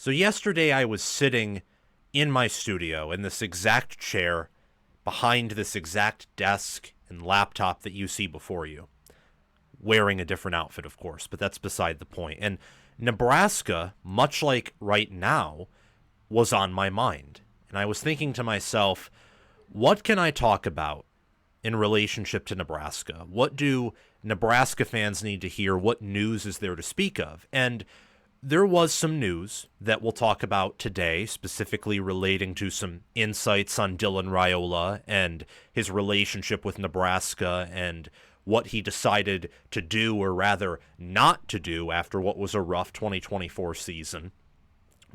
So yesterday I was sitting in my studio in this exact chair behind this exact desk and laptop that you see before you, wearing a different outfit, of course, but that's beside the point. And Nebraska, much like right now, was on my mind. And I was thinking to myself, what can I talk about in relationship to Nebraska? What do Nebraska fans need to hear? What news is there to speak of? And there was some news that we'll talk about today, specifically relating to some insights on Dylan Rhule and his relationship with Nebraska and what he decided to do, or rather not to do, after what was a rough 2024 season.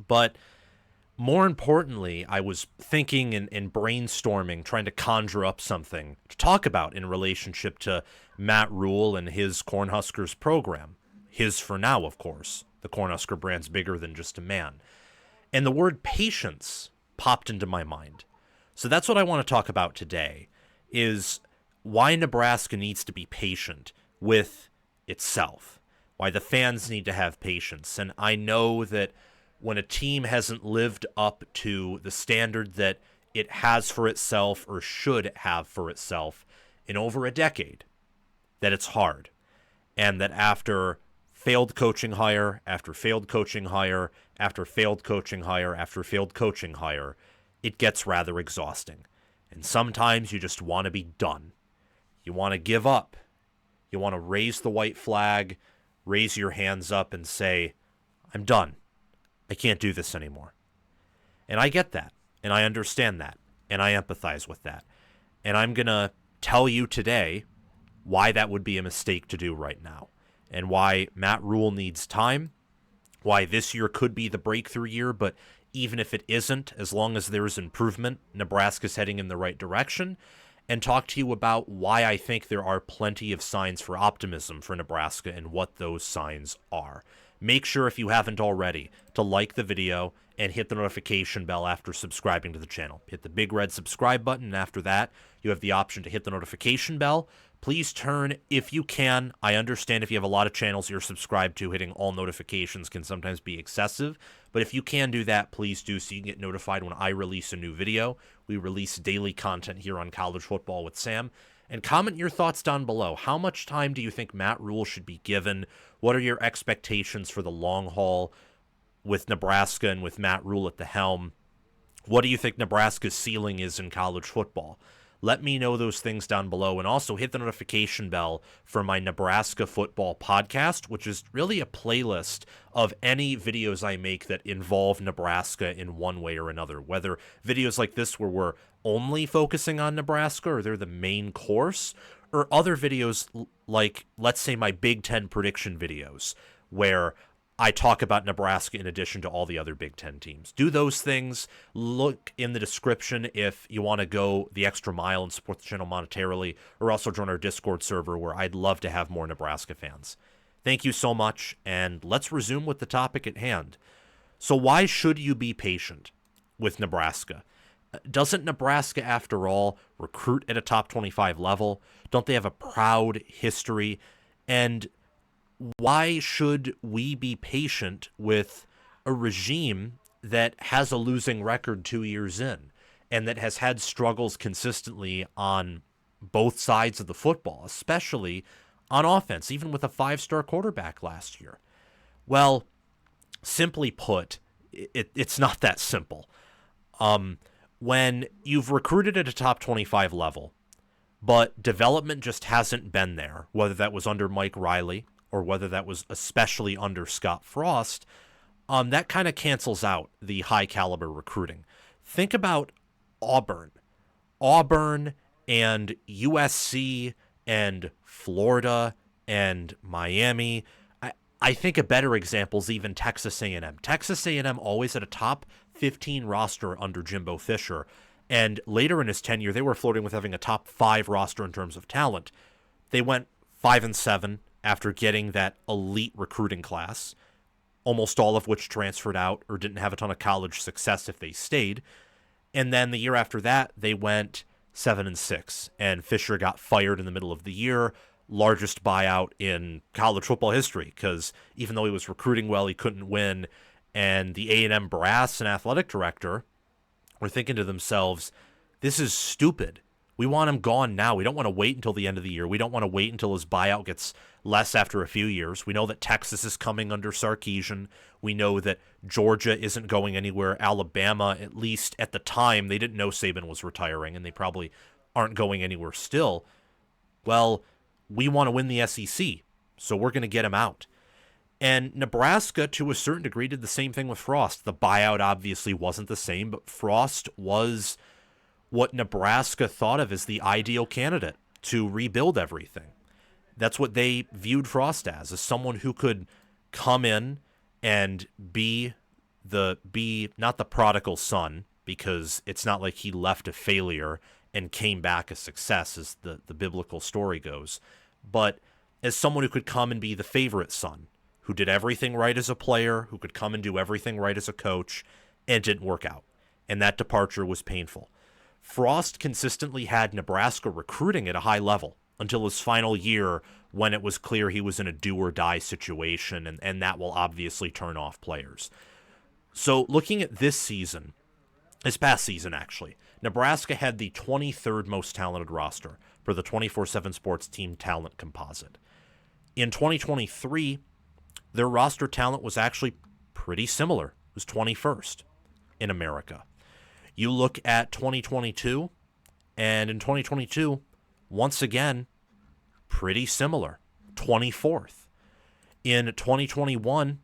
But more importantly, I was thinking and brainstorming, trying to conjure up something to talk about in relationship to Matt Rhule and his Cornhuskers program. His for now, of course. The Cornhusker brand's bigger than just a man. And the word patience popped into my mind. So that's what I want to talk about today, is why Nebraska needs to be patient with itself, why the fans need to have patience. And I know that when a team hasn't lived up to the standard that it has for itself or should have for itself in over a decade, that it's hard. And that after failed coaching hire, after failed coaching hire, after failed coaching hire, after failed coaching hire, it gets rather exhausting. And sometimes you just want to be done. You want to give up. You want to raise the white flag, raise your hands up and say, I'm done. I can't do this anymore. And I get that, and I understand that, and I empathize with that. And I'm going to tell you today why that would be a mistake to do right now, and why Matt Rhule needs time, why this year could be the breakthrough year, but even if it isn't, as long as there is improvement, Nebraska's heading in the right direction, and talk to you about why I think there are plenty of signs for optimism for Nebraska and what those signs are. Make sure, if you haven't already, to like the video and hit the notification bell after subscribing to the channel. Hit the big red subscribe button, and after that, you have the option to hit the notification bell. Please turn, if you can, I understand if you have a lot of channels you're subscribed to, hitting all notifications can sometimes be excessive, but if you can do that, please do, so you can get notified when I release a new video. We release daily content here on College Football with Sam. And comment your thoughts down below. How much time do you think Matt Rhule should be given? What are your expectations for the long haul with Nebraska and with Matt Rhule at the helm? What do you think Nebraska's ceiling is in college football? Let me know those things down below, and also hit the notification bell for my Nebraska Football podcast, which is really a playlist of any videos I make that involve Nebraska in one way or another, whether videos like this where we're only focusing on Nebraska or they're the main course, or other videos like, let's say, my Big Ten prediction videos where I talk about Nebraska in addition to all the other Big Ten teams. Do those things. Look in the description if you want to go the extra mile and support the channel monetarily, or also join our Discord server where I'd love to have more Nebraska fans. Thank you so much, and let's resume with the topic at hand. So why should you be patient with Nebraska? Doesn't Nebraska, after all, recruit at a top 25 level? Don't they have a proud history? And why should we be patient with a regime that has a losing record 2 years in and that has had struggles consistently on both sides of the football, especially on offense, even with a 5-star quarterback last year? Well, simply put, it's not that simple. When you've recruited at a top 25 level, but development just hasn't been there, whether that was under Mike Riley or whether that was especially under Scott Frost, that kind of cancels out the high-caliber recruiting. Think about Auburn. Auburn and USC and Florida and Miami. I think a better example is even Texas A&M. Texas A&M always had a top 15 roster under Jimbo Fisher, and later in his tenure, they were floating with having a top 5 roster in terms of talent. They went 5-7 after getting that elite recruiting class, almost all of which transferred out or didn't have a ton of college success if they stayed. And then the year after that, they went 7-6, and Fisher got fired in the middle of the year. Largest buyout in college football history, because even though he was recruiting well, he couldn't win. And the A&M brass and athletic director were thinking to themselves, this is stupid. We want him gone now. We don't want to wait until the end of the year. We don't want to wait until his buyout gets less after a few years. We know that Texas is coming under Sarkisian. We know that Georgia isn't going anywhere. Alabama, at least at the time, they didn't know Saban was retiring, and they probably aren't going anywhere still. Well, we want to win the SEC, so we're going to get him out. And Nebraska, to a certain degree, did the same thing with Frost. The buyout obviously wasn't the same, but Frost was what Nebraska thought of as the ideal candidate to rebuild everything. That's what they viewed Frost as someone who could come in and be not the prodigal son, because it's not like he left a failure and came back a success, as the biblical story goes, but as someone who could come and be the favorite son, who did everything right as a player, who could come and do everything right as a coach, and it didn't work out. And that departure was painful. Frost consistently had Nebraska recruiting at a high level until his final year, when it was clear he was in a do-or-die situation, and that will obviously turn off players. So looking at this past season actually, Nebraska had the 23rd most talented roster for the 24/7 Sports Team Talent Composite. In 2023, their roster talent was actually pretty similar. It was 21st in America. You look at 2022, and in 2022, once again, pretty similar, 24th. In 2021,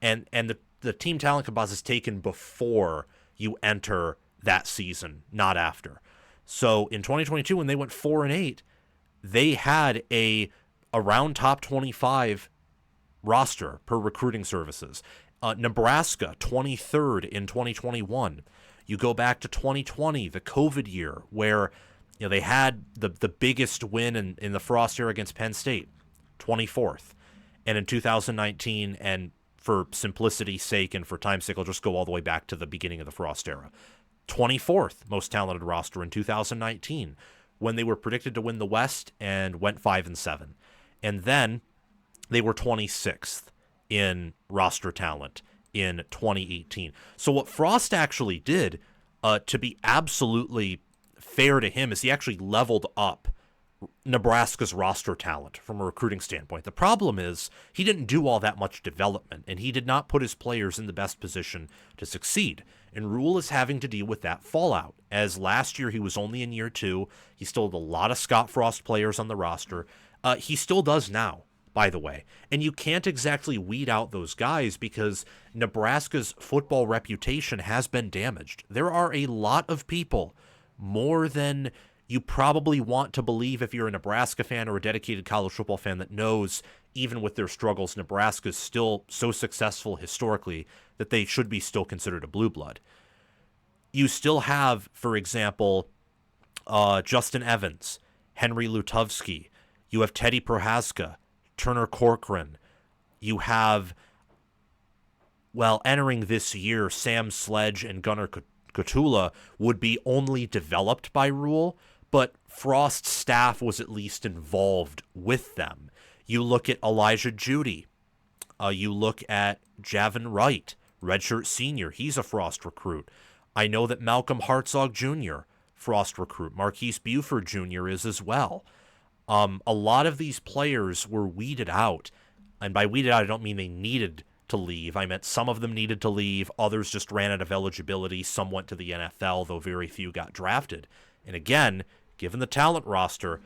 and the team talent composite is taken before you enter that season, not after. So in 2022, when they went 4-8, they had a around top 25 roster per recruiting services. Nebraska, 23rd in 2021. You go back to 2020, the COVID year, where they had the biggest win in the Frost era against Penn State, 24th. And in 2019, and for simplicity's sake and for time's sake, I'll just go all the way back to the beginning of the Frost era. 24th most talented roster in 2019, when they were predicted to win the West and went 5-7. And then they were 26th in roster talent in 2018. So what Frost actually did, to be absolutely fair to him, is he actually leveled up Nebraska's roster talent from a recruiting standpoint. The problem is he didn't do all that much development, and he did not put his players in the best position to succeed. And Rhule is having to deal with that fallout, as last year he was only in year 2. He still had a lot of Scott Frost players on the roster. He still does now, by the way. And you can't exactly weed out those guys because Nebraska's football reputation has been damaged. There are a lot of people, more than you probably want to believe if you're a Nebraska fan or a dedicated college football fan, that knows, even with their struggles, Nebraska is still so successful historically that they should be still considered a blue blood. You still have, for example, Justin Evans, Henry Lutovsky. You have Teddy Prohaska, Turner Corcoran. You have, entering this year, Sam Sledge and Gunnar Kotula would be only developed by Rhule, but Frost's staff was at least involved with them. You look at Elijah Judy. You look at Javin Wright, redshirt senior. He's a Frost recruit. I know that Malcolm Hartzog Jr., Frost recruit. Marquise Buford Jr. is as well. A lot of these players were weeded out. And by weeded out, I don't mean they needed to leave. I meant some of them needed to leave. Others just ran out of eligibility. Some went to the NFL, though very few got drafted. And again, given the talent roster,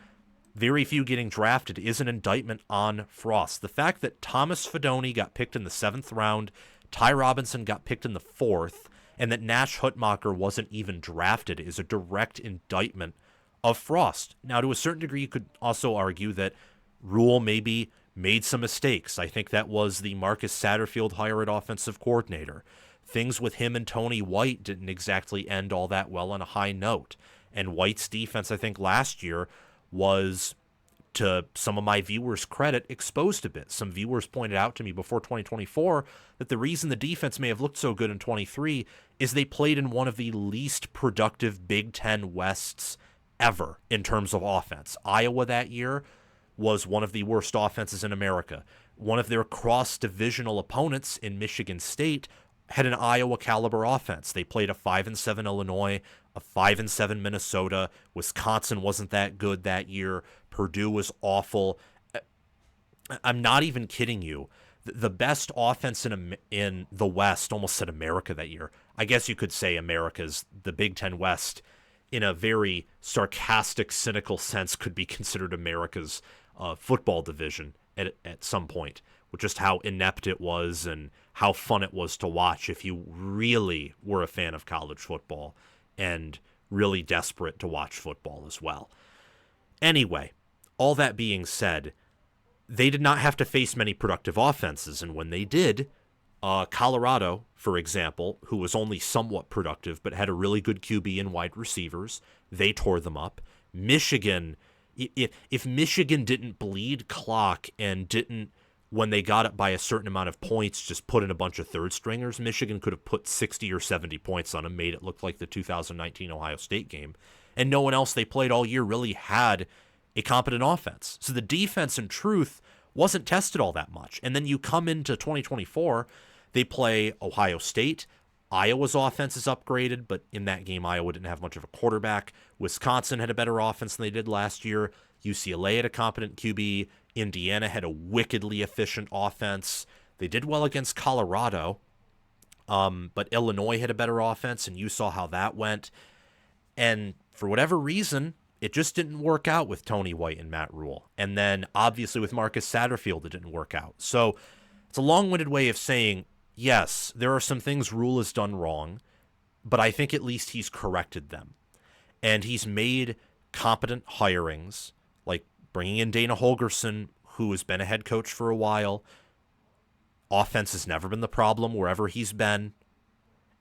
very few getting drafted is an indictment on Frost. The fact that Thomas Fidone got picked in the 7th round, Ty Robinson got picked in the 4th, and that Nash Hutmacher wasn't even drafted is a direct indictment of Frost. Now, to a certain degree, you could also argue that Rhule maybe made some mistakes. I think that was the Marcus Satterfield hire at offensive coordinator. Things with him and Tony White didn't exactly end all that well on a high note. And White's defense, I think, last year was, to some of my viewers' credit, exposed a bit. Some viewers pointed out to me before 2024 that the reason the defense may have looked so good in 23 is they played in one of the least productive Big Ten Wests ever in terms of offense. Iowa that year was one of the worst offenses in America. One of their cross-divisional opponents in Michigan State had an Iowa caliber offense. They played a 5-7 Illinois, a 5-7 Minnesota. Wisconsin wasn't that good that year. Purdue was awful. I'm not even kidding you. The best offense in the West, almost said America that year. I guess you could say America's, the Big Ten West, in a very sarcastic, cynical sense, could be considered America's football division at some point, with just how inept it was and how fun it was to watch if you really were a fan of college football and really desperate to watch football as well. Anyway, all that being said, they did not have to face many productive offenses, and when they did, Colorado, for example, who was only somewhat productive but had a really good QB and wide receivers, they tore them up. Michigan, if Michigan didn't bleed clock and didn't, when they got it by a certain amount of points, just put in a bunch of third stringers, Michigan could have put 60 or 70 points on them, made it look like the 2019 Ohio State game. And no one else they played all year really had a competent offense. So the defense, in truth, wasn't tested all that much. And then you come into 2024, they play Ohio State. Iowa's offense is upgraded, but in that game, Iowa didn't have much of a quarterback. Wisconsin had a better offense than they did last year. UCLA had a competent QB. Indiana had a wickedly efficient offense. They did well against Colorado, but Illinois had a better offense, and you saw how that went. And for whatever reason, it just didn't work out with Tony White and Matt Rhule. And then, obviously, with Marcus Satterfield, it didn't work out. So it's a long-winded way of saying, yes, there are some things Rhule has done wrong, but I think at least he's corrected them. And he's made competent hirings, like bringing in Dana Holgerson, who has been a head coach for a while. Offense has never been the problem wherever he's been,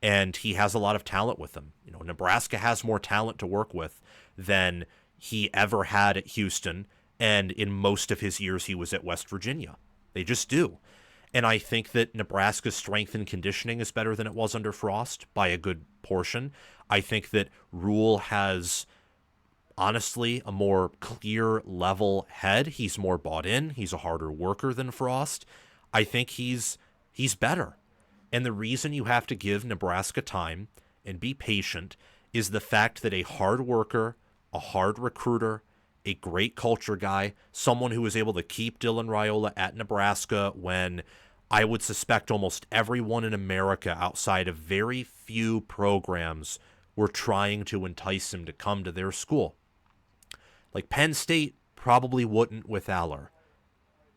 and he has a lot of talent with him. You know, Nebraska has more talent to work with than he ever had at Houston, and in most of his years he was at West Virginia. They just do. And I think that Nebraska's strength and conditioning is better than it was under Frost by a good portion. I think that Rhule has, honestly, a more clear, level head. He's more bought in. He's a harder worker than Frost. I think he's better. And the reason you have to give Nebraska time and be patient is the fact that a hard worker, a hard recruiter, a great culture guy, someone who was able to keep Dylan Raiola at Nebraska when I would suspect almost everyone in America outside of very few programs were trying to entice him to come to their school. Like Penn State probably wouldn't with Aller.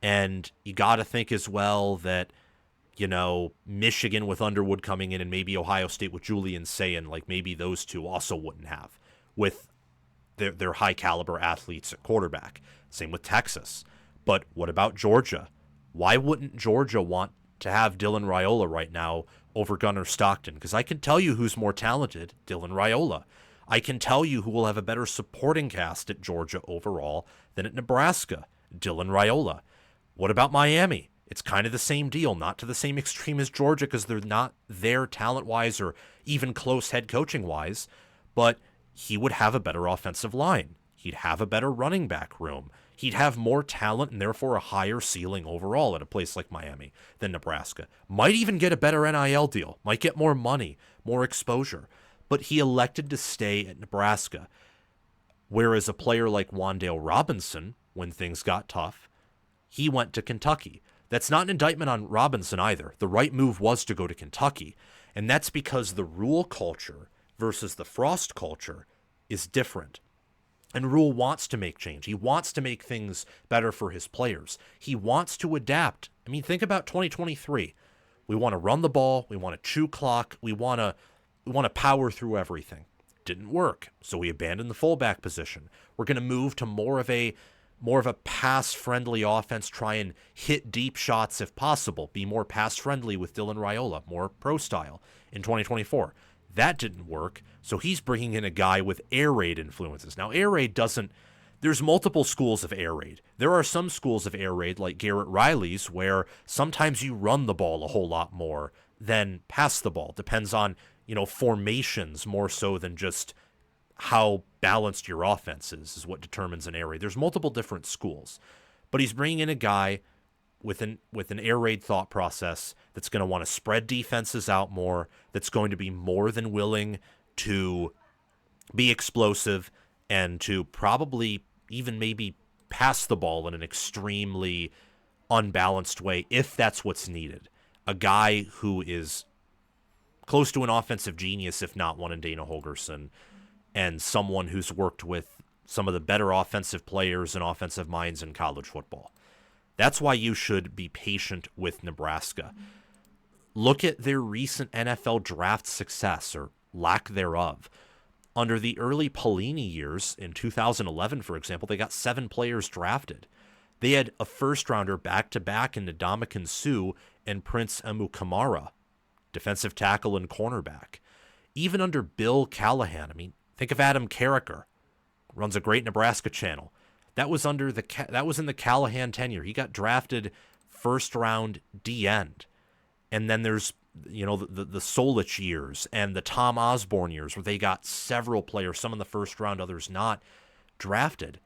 And you got to think as well that, you know, Michigan with Underwood coming in and maybe Ohio State with Julian Sayin, like maybe those two also wouldn't have with their high caliber athletes at quarterback. Same with Texas. But what about Georgia? Why wouldn't Georgia want to have Dylan Raiola right now over Gunnar Stockton? Because I can tell you who's more talented, Dylan Raiola. I can tell you who will have a better supporting cast at Georgia overall than at Nebraska, Dylan Raiola. What about Miami? It's kind of the same deal, not to the same extreme as Georgia because they're not there talent-wise or even close head coaching-wise, but he would have a better offensive line. He'd have a better running back room. He'd have more talent and therefore a higher ceiling overall at a place like Miami than Nebraska. Might even get a better NIL deal. Might get more money, more exposure. But he elected to stay at Nebraska. Whereas a player like Wan'Dale Robinson, when things got tough, he went to Kentucky. That's not an indictment on Robinson either. The right move was to go to Kentucky. And that's because the Rhule culture versus the Frost culture is different. And Rhule wants to make change. He wants to make things better for his players. He wants to adapt. I mean, think about 2023. We want to run the ball. We want to chew clock. We want to power through everything. Didn't work. So we abandoned the fullback position. We're going to move to more of a pass-friendly offense, try and hit deep shots if possible, be more pass-friendly with Dylan Raiola, more pro-style in 2024. That didn't work, so he's bringing in a guy with air raid influences. Now, air raid doesn't... There's multiple schools of air raid. There are some schools of air raid, like Garrett Riley's, where sometimes you run the ball a whole lot more than pass the ball. Depends on, formations more so than just how balanced your offense is what determines an air raid. There's multiple different schools. But he's bringing in a guy with an air raid thought process that's going to want to spread defenses out more, that's going to be more than willing to be explosive and to probably even maybe pass the ball in an extremely unbalanced way if that's what's needed. A guy who is close to an offensive genius, if not one, in Dana Holgorsen, and someone who's worked with some of the better offensive players and offensive minds in college football. That's why you should be patient with Nebraska. Look at their recent NFL draft success, or lack thereof. Under the early Pelini years, in 2011, for example, they got 7 players drafted. They had a first-rounder back-to-back in Ndamukong Suh and Prince Emukamara, defensive tackle and cornerback. Even under Bill Callahan, I mean, think of Adam Carricker, runs a great Nebraska channel. That was in the Callahan tenure. He got drafted first-round D-end. And then there's, you know, the Solich years and the Tom Osborne years where they got several players, some in the first round, others not, drafted.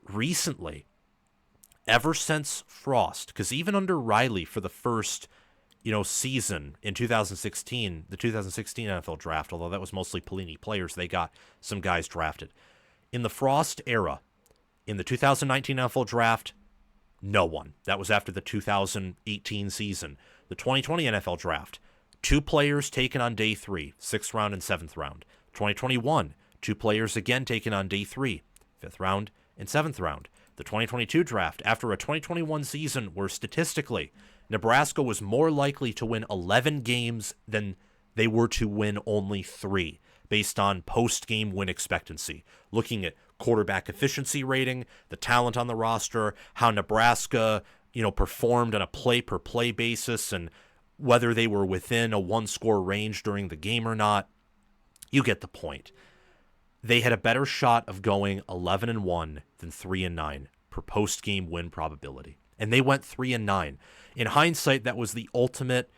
Recently, ever since Frost, because even under Riley for the first, season in 2016, the 2016 NFL draft, although that was mostly Pelini players, they got some guys drafted. In the Frost era, in the 2019 NFL draft, no one. That was after the 2018 season. The 2020 NFL draft, 2 players taken on day 3, 6th round and 7th round. 2021, 2 players again taken on day 3, 5th round and 7th round. The 2022 draft, after a 2021 season where statistically Nebraska was more likely to win 11 games than they were to win only 3, based on post-game win expectancy. Looking at quarterback efficiency rating, the talent on the roster, how Nebraska, performed on a play-per-play basis, and whether they were within a 1-score range during the game or not. You get the point. They had a better shot of going 11-1 than 3-9 per post-game win probability. And they went 3-9. In hindsight, that was the ultimate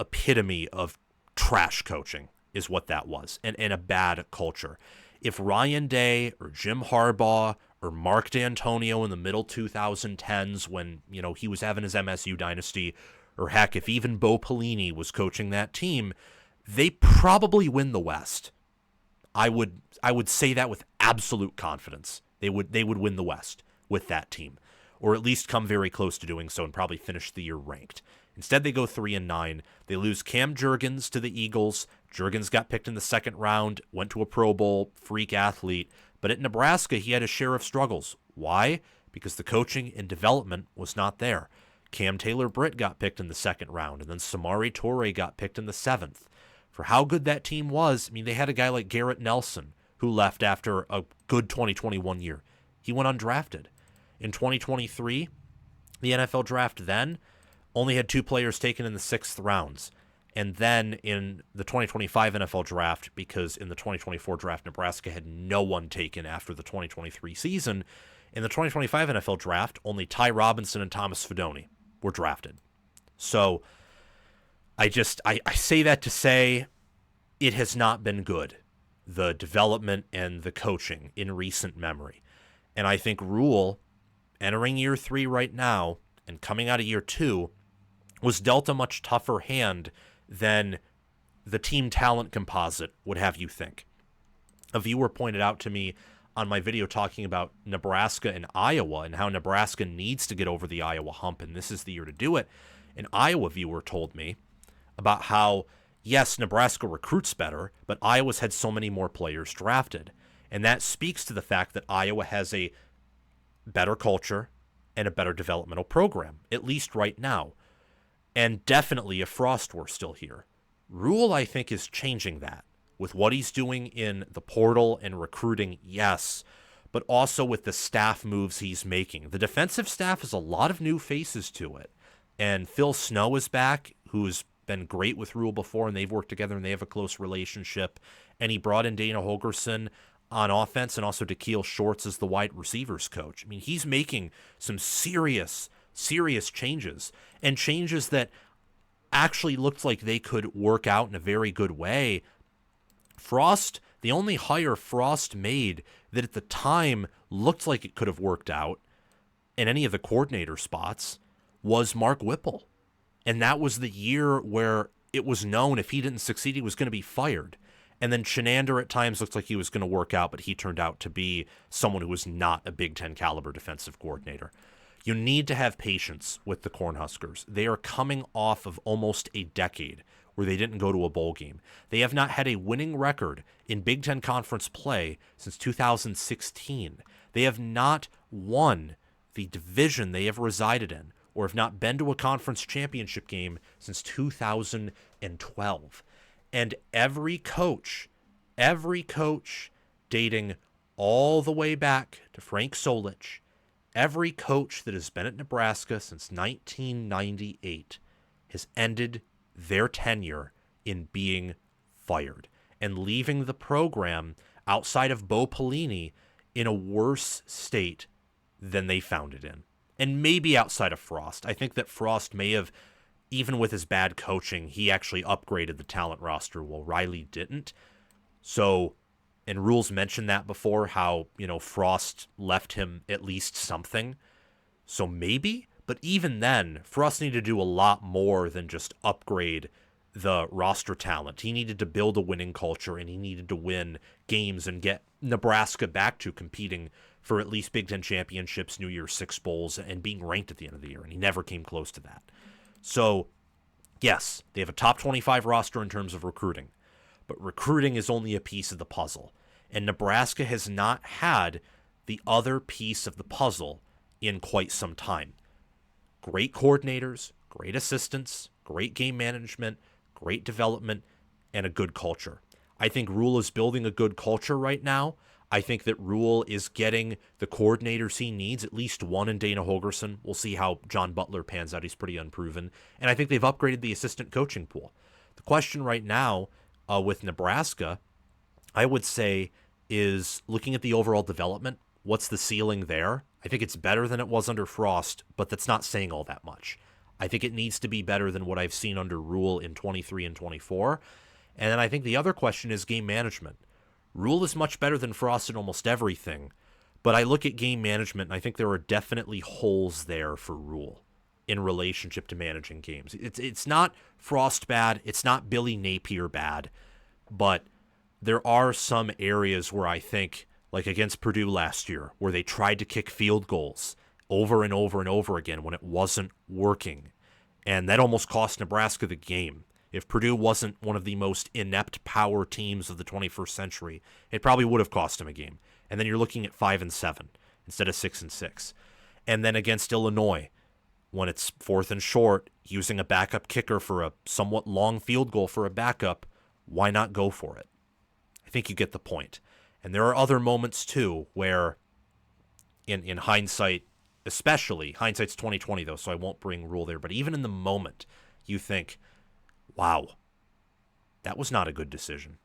epitome of trash coaching, is what that was, and a bad culture. If Ryan Day or Jim Harbaugh or Mark D'Antonio in the middle 2010s when, he was having his MSU dynasty, or heck, if even Bo Pelini was coaching that team, they probably win the West. I would say that with absolute confidence. They would win the West with that team, or at least come very close to doing so and probably finish the year ranked. Instead, they go 3-9. They lose Cam Jurgens to the Eagles. Jurgens got picked in the 2nd round, went to a Pro Bowl, freak athlete. But at Nebraska, he had a share of struggles. Why? Because the coaching and development was not there. Cam Taylor-Britt got picked in the 2nd round, and then Samori Toure got picked in the 7th. For how good that team was, they had a guy like Garrett Nelson who left after a good 2021 year. He went undrafted. In 2023, the NFL draft then only had 2 players taken in the 6th rounds. And then in the 2025 NFL draft, because in the 2024 draft, Nebraska had no one taken after the 2023 season, in the 2025 NFL draft, only Ty Robinson and Thomas Fidone were drafted. So I say that to say it has not been good, the development and the coaching in recent memory. And I think Rhule, entering year 3 right now and coming out of year 2, was dealt a much tougher hand than the team talent composite would have you think. A viewer pointed out to me on my video talking about Nebraska and Iowa and how Nebraska needs to get over the Iowa hump, and this is the year to do it. An Iowa viewer told me about how, yes, Nebraska recruits better, but Iowa's had so many more players drafted. And that speaks to the fact that Iowa has a better culture and a better developmental program, at least right now. And definitely if Frost were still here. Rhule, I think, is changing that with what he's doing in the portal and recruiting, yes, but also with the staff moves he's making. The defensive staff has a lot of new faces to it. And Phil Snow is back, who's been great with Rhule before, and they've worked together and they have a close relationship. And he brought in Dana Holgorsen on offense and also Dakeil Shorts as the wide receivers coach. He's making some serious changes, and changes that actually looked like they could work out in a very good way. Frost, the only hire Frost made that at the time looked like it could have worked out in any of the coordinator spots was Mark Whipple. And that was the year where it was known if he didn't succeed, he was going to be fired. And then Shenander at times looked like he was going to work out, but he turned out to be someone who was not a Big Ten caliber defensive coordinator. You need to have patience with the Cornhuskers. They are coming off of almost a decade where they didn't go to a bowl game. They have not had a winning record in Big Ten Conference play since 2016. They have not won the division they have resided in, or have not been to a conference championship game since 2012. And every coach dating all the way back to Frank Solich, every coach that has been at Nebraska since 1998 has ended their tenure in being fired and leaving the program outside of Bo Pelini in a worse state than they found it in. And maybe outside of Frost. I think that Frost may have, even with his bad coaching, he actually upgraded the talent roster while Riley didn't. So, and Rhule's mentioned that before, how, Frost left him at least something. So maybe, but even then, Frost needed to do a lot more than just upgrade the roster talent. He needed to build a winning culture, and he needed to win games and get Nebraska back to competing for at least Big Ten championships, New Year's Six bowls, and being ranked at the end of the year, and he never came close to that. So, yes, they have a top 25 roster in terms of recruiting, but recruiting is only a piece of the puzzle, and Nebraska has not had the other piece of the puzzle in quite some time. Great coordinators, great assistants, great game management, great development, and a good culture. I think Rhule is building a good culture right now. I think that Rhule is getting the coordinators he needs, at least one in Dana Holgorsen. We'll see how John Butler pans out. He's pretty unproven. And I think they've upgraded the assistant coaching pool. The question right now with Nebraska, I would say, is looking at the overall development. What's the ceiling there? I think it's better than it was under Frost, but that's not saying all that much. I think it needs to be better than what I've seen under Rhule in 23 and 24. And then I think the other question is game management. Rhule is much better than Frost in almost everything, but I look at game management and I think there are definitely holes there for Rhule in relationship to managing games. It's not Frost bad, it's not Billy Napier bad, but there are some areas where I think, like against Purdue last year, where they tried to kick field goals over and over and over again when it wasn't working, and that almost cost Nebraska the game. If Purdue wasn't one of the most inept power teams of the 21st century, it probably would have cost them a game. And then you're looking at 5-7 instead of 6-6. And then against Illinois, when it's 4th and short, using a backup kicker for a somewhat long field goal for a backup, why not go for it? I think you get the point. And there are other moments too where, in hindsight, especially, hindsight's 2020 though, so I won't bring Rhule there, but even in the moment, you think, wow, that was not a good decision.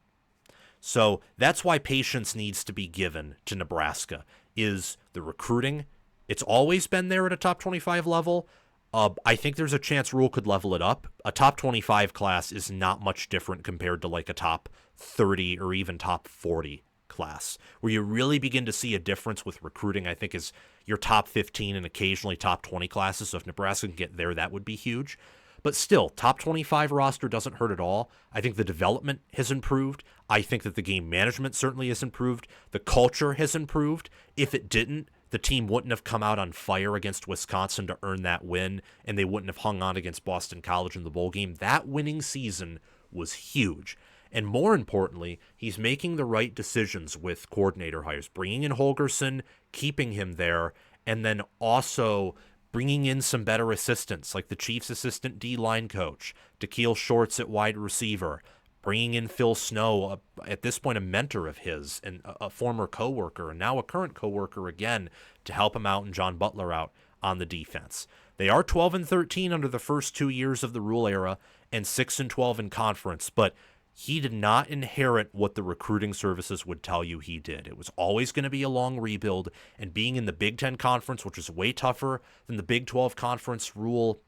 So that's why patience needs to be given to Nebraska, is the recruiting. It's always been there at a top 25 level. I think there's a chance Rhule could level it up. A top 25 class is not much different compared to like a top 30 or even top 40 class. Where you really begin to see a difference with recruiting, I think, is your top 15 and occasionally top 20 classes. So if Nebraska can get there, that would be huge. But still, top 25 roster doesn't hurt at all. I think the development has improved. I think that the game management certainly has improved. The culture has improved. If it didn't, the team wouldn't have come out on fire against Wisconsin to earn that win, and they wouldn't have hung on against Boston College in the bowl game. That winning season was huge. And more importantly, he's making the right decisions with coordinator hires, bringing in Holgorsen, keeping him there, and then also bringing in some better assistants, like the Chiefs' assistant D-line coach, Da'Keel Shorts at wide receiver, bringing in Phil Snow, at this point a mentor of his, and a former coworker, and now a current coworker again, to help him out and John Butler out on the defense. They are 12-13 under the first 2 years of the Rhule era, and 6-12 in conference, but he did not inherit what the recruiting services would tell you he did. It was always going to be a long rebuild, and being in the Big Ten Conference, which is way tougher than the Big 12 Conference Rhule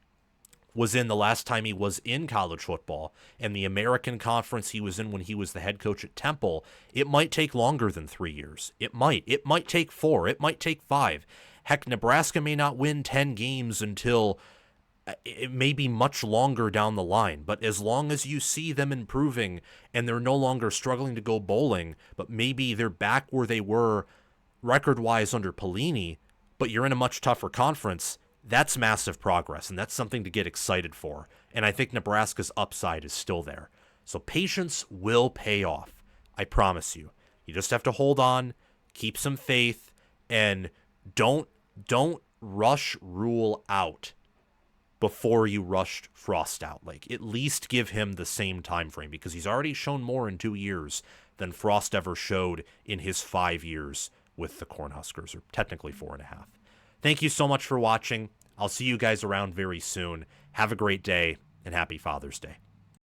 was in the last time he was in college football, and the American Conference he was in when he was the head coach at Temple, it might take longer than 3 years. It might take 4. It might take 5. Heck, Nebraska may not win 10 games until it may be much longer down the line, but as long as you see them improving and they're no longer struggling to go bowling, but maybe they're back where they were record-wise under Pelini, but you're in a much tougher conference, that's massive progress, and that's something to get excited for. And I think Nebraska's upside is still there. So patience will pay off. I promise you. You just have to hold on, keep some faith, and don't rush Rhule out before you rushed Frost out. Like, at least give him the same time frame, because he's already shown more in 2 years than Frost ever showed in his 5 years with the Cornhuskers, or technically 4.5. Thank you so much for watching. I'll see you guys around very soon. Have a great day, and happy Father's Day.